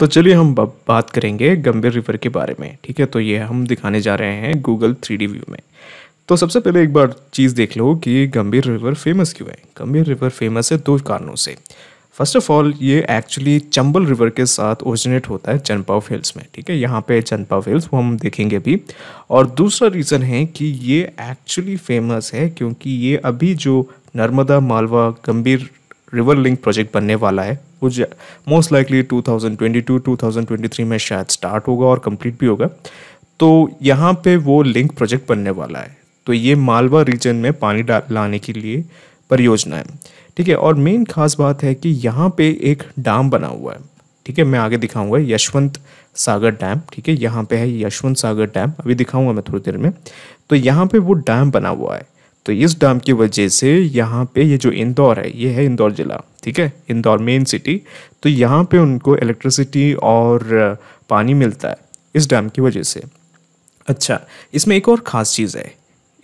तो चलिए हम अब बात करेंगे गंभीर रिवर के बारे में। ठीक है, तो ये हम दिखाने जा रहे हैं गूगल 3D व्यू में। तो सबसे पहले एक बार चीज़ देख लो कि गंभीर रिवर फेमस क्यों है। गंभीर रिवर फेमस है दो कारणों से। फर्स्ट ऑफ ऑल, ये एक्चुअली चंबल रिवर के साथ ओरिजिनेट होता है चंपाव हिल्स में। ठीक है, यहाँ पे चंपाव हिल्स वो हम देखेंगे अभी। और दूसरा रीज़न है कि ये एक्चुअली फेमस है क्योंकि ये अभी जो नर्मदा मालवा गंभीर रिवर लिंक प्रोजेक्ट बनने वाला है वो मोस्ट लाइकली 2022-2023 में शायद स्टार्ट होगा और कंप्लीट भी होगा। तो यहाँ पे वो लिंक प्रोजेक्ट बनने वाला है। तो ये मालवा रीजन में पानी लाने के लिए परियोजना है। ठीक है, और मेन खास बात है कि यहाँ पे एक डैम बना हुआ है। ठीक है, मैं आगे दिखाऊंगा यशवंत सागर डैम। ठीक है, यहाँ पे है यशवंत सागर डैम, अभी दिखाऊंगा मैं थोड़ी देर में। तो यहाँ पे वो डैम बना हुआ है। तो इस डैम की वजह से यहाँ पे ये जो इंदौर है, ये है इंदौर जिला। ठीक है, इंदौर मेन सिटी। तो यहाँ पे उनको इलेक्ट्रिसिटी और पानी मिलता है इस डैम की वजह से। अच्छा, इसमें एक और ख़ास चीज़ है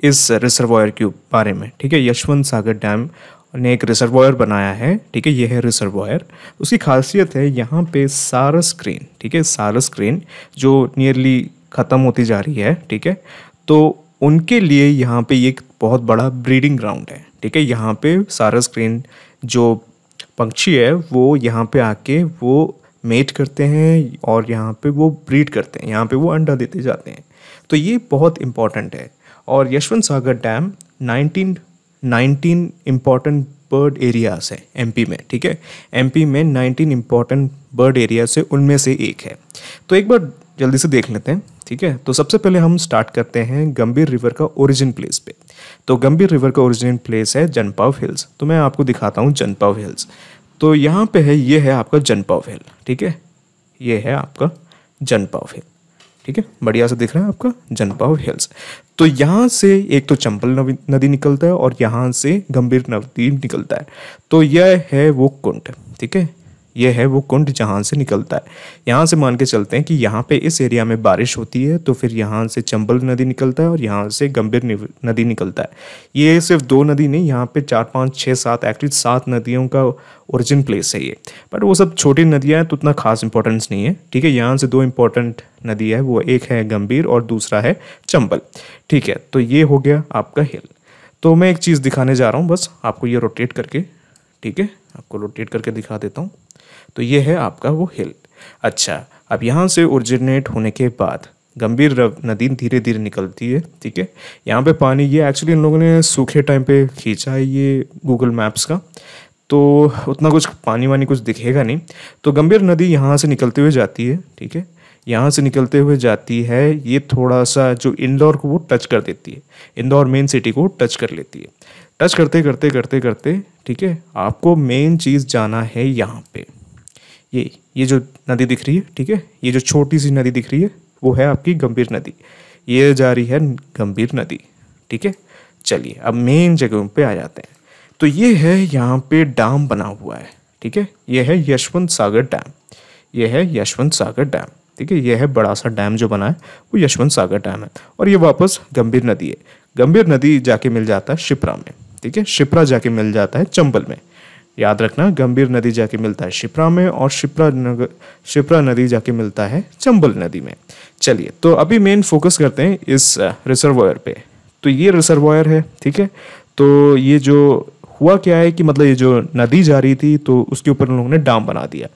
इस रिजर्वॉयर के बारे में। ठीक है, यशवंत सागर डैम ने एक रिजर्वॉयर बनाया है। ठीक है, ये है रिजर्वॉयर। उसकी खासियत है यहाँ पे सारस क्रेन। ठीक है, सारस क्रेन जो नियरली ख़त्म होती जा रही है। ठीक है, तो उनके लिए यहाँ पे एक बहुत बड़ा ब्रीडिंग ग्राउंड है। ठीक है, यहाँ पे सारस क्रेन जो पंछी है वो यहाँ पे आके वो मेट करते हैं और यहाँ पे वो ब्रीड करते हैं, यहाँ पे वो अंडा देते जाते हैं। तो ये बहुत इम्पॉर्टेंट है। और यशवंत सागर डैम 19 इम्पॉर्टेंट बर्ड एरियाज है एमपी में। ठीक है, एमपी में 19 इम्पॉर्टेंट बर्ड एरियाज है, उनमें से एक है। तो एक बार जल्दी से देख लेते हैं। ठीक है, तो सबसे पहले हम स्टार्ट करते हैं गंभीर रिवर का ओरिजिन प्लेस पे। तो गंभीर रिवर का ओरिजिन प्लेस है जनपाव हिल्स। तो मैं आपको दिखाता हूँ जनपाव हिल्स। तो यहाँ पे है, ये है आपका जनपाव हिल। ठीक है, ये है आपका जनपाव हिल। ठीक है, बढ़िया से दिख रहा है आपका जनपाव हिल्स। तो यहाँ से एक तो चंबल नदी निकलता है और यहाँ से गंभीर नदी निकलता है। तो यह है वो कुंड। ठीक है, यह है वो कुंड जहाँ से निकलता है। यहाँ से मान के चलते हैं कि यहाँ पे इस एरिया में बारिश होती है तो फिर यहाँ से चंबल नदी निकलता है और यहाँ से गंभीर नदी निकलता है। ये सिर्फ दो नदी नहीं, यहाँ पे 4, 5, 6, 7 एक्चुअली 7 नदियों का ओरिजिन प्लेस है ये। बट वो सब छोटी नदियाँ हैं तो उतना खास इंपॉर्टेंस नहीं है। ठीक है, यहाँ से दो इंपॉर्टेंट नदी है, वो एक है गंभीर और दूसरा है चंबल। ठीक है, तो ये हो गया आपका हिल। तो मैं एक चीज़ दिखाने जा रहा हूँ, बस आपको ये रोटेट करके। ठीक है, आपको रोटेट करके दिखा देता हूँ। तो ये है आपका वो हिल। अच्छा, अब यहाँ से ओरिजिनेट होने के बाद गंभीर नदी धीरे धीरे निकलती है। ठीक है, यहाँ पे पानी, ये एक्चुअली इन लोगों ने सूखे टाइम पे खींचा है ये गूगल मैप्स का, तो उतना कुछ पानी वानी कुछ दिखेगा नहीं। तो गंभीर नदी यहाँ से निकलते हुए जाती है। ठीक है, यहाँ से निकलते हुए जाती है, ये थोड़ा सा जो इंदौर को वो टच कर देती है, इंदौर मेन सिटी को टच कर लेती है। टच करते करते करते करते ठीक है, आपको मेन चीज़ जाना है यहाँ पे। ये जो नदी दिख रही है, ठीक है, ये जो छोटी सी नदी दिख रही है वो है आपकी गंभीर नदी। ये जा रही है गंभीर नदी। ठीक है, चलिए अब मेन जगहों पे आ जाते हैं। तो ये है यहाँ पे डैम बना हुआ है। ठीक है, ये है यशवंत सागर डैम। ये है यशवंत सागर डैम। ठीक है, ये है बड़ा सा डैम जो बना है वो यशवंत सागर डैम है। और ये वापस गंभीर नदी है। गंभीर नदी जाके मिल जाता है शिप्रा में। ठीक है, शिप्रा जाके मिल जाता है चंबल में। याद रखना, गंभीर नदी जाके मिलता है शिप्रा में और शिप्रा नदी जाके मिलता है चंबल नदी में। चलिए, तो अभी मेन फोकस करते हैं इस रिजर्वॉयर पे। तो ये रिजर्वॉयर है। ठीक है, तो ये जो हुआ क्या है कि मतलब ये जो नदी जा रही थी तो उसके ऊपर उन लोगों ने डैम बना दिया।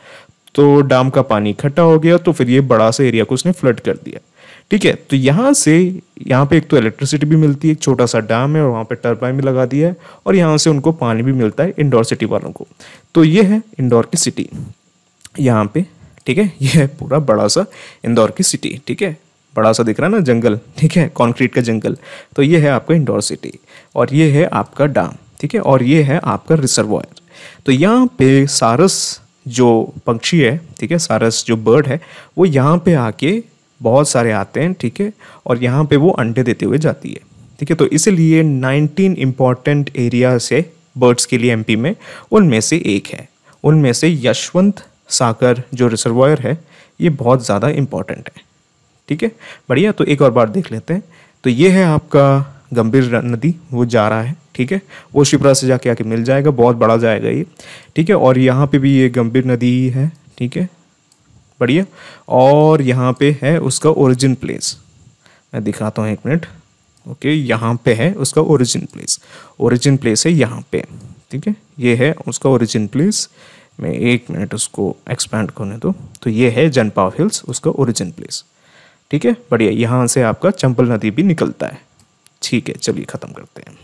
तो डैम का पानी इकट्ठा हो गया तो फिर ये बड़ा सा एरिया को उसने फ्लड कर दिया। ठीक है, तो यहाँ पे एक तो इलेक्ट्रिसिटी भी मिलती है, एक छोटा सा डैम है और वहाँ पे टर्बाइन भी लगा दिया है और यहाँ से उनको पानी भी मिलता है इंदौर सिटी वालों को। तो ये है इंदौर की सिटी यहाँ पे। ठीक है, ये है पूरा बड़ा सा इंदौर की सिटी। ठीक है, बड़ा सा दिख रहा है ना जंगल। ठीक है, कॉन्क्रीट का जंगल। तो ये है आपका इंदौर सिटी और ये है आपका डैम। ठीक है, और ये है आपका रिजर्वॉयर। तो यहाँ पे सारस जो पंक्षी है, ठीक है, सारस जो बर्ड है वो यहाँ पे आके बहुत सारे आते हैं। ठीक है, और यहाँ पे वो अंडे देते हुए जाती है। ठीक है, तो इसीलिए 19 इम्पॉर्टेंट एरिया से बर्ड्स के लिए एमपी में, उनमें से एक है। उनमें से यशवंत सागर जो रिजर्वॉयर है ये बहुत ज़्यादा इम्पॉर्टेंट है। ठीक है, बढ़िया। तो एक और बार देख लेते हैं। तो ये है आपका गंभीर नदी, वो जा रहा है। ठीक है, वो शिप्रा से जाके आके मिल जाएगा, बहुत बड़ा जाएगा ये। ठीक है, और यहाँ पे भी ये गंभीर नदी है। ठीक है, बढ़िया। और यहाँ पे है उसका ओरिजिन प्लेस, मैं दिखाता हूँ, एक मिनट। ओके, यहाँ पे है उसका ओरिजिन प्लेस। ओरिजिन प्लेस है यहाँ पे, ठीक है, ये है उसका ओरिजिन प्लेस। मैं एक मिनट उसको एक्सपैंड करने दो। तो ये है जनपाव हिल्स, उसका ओरिजिन प्लेस। ठीक है, बढ़िया। यहाँ से आपका चंबल नदी भी निकलता है। ठीक है, चलिए ख़त्म करते हैं।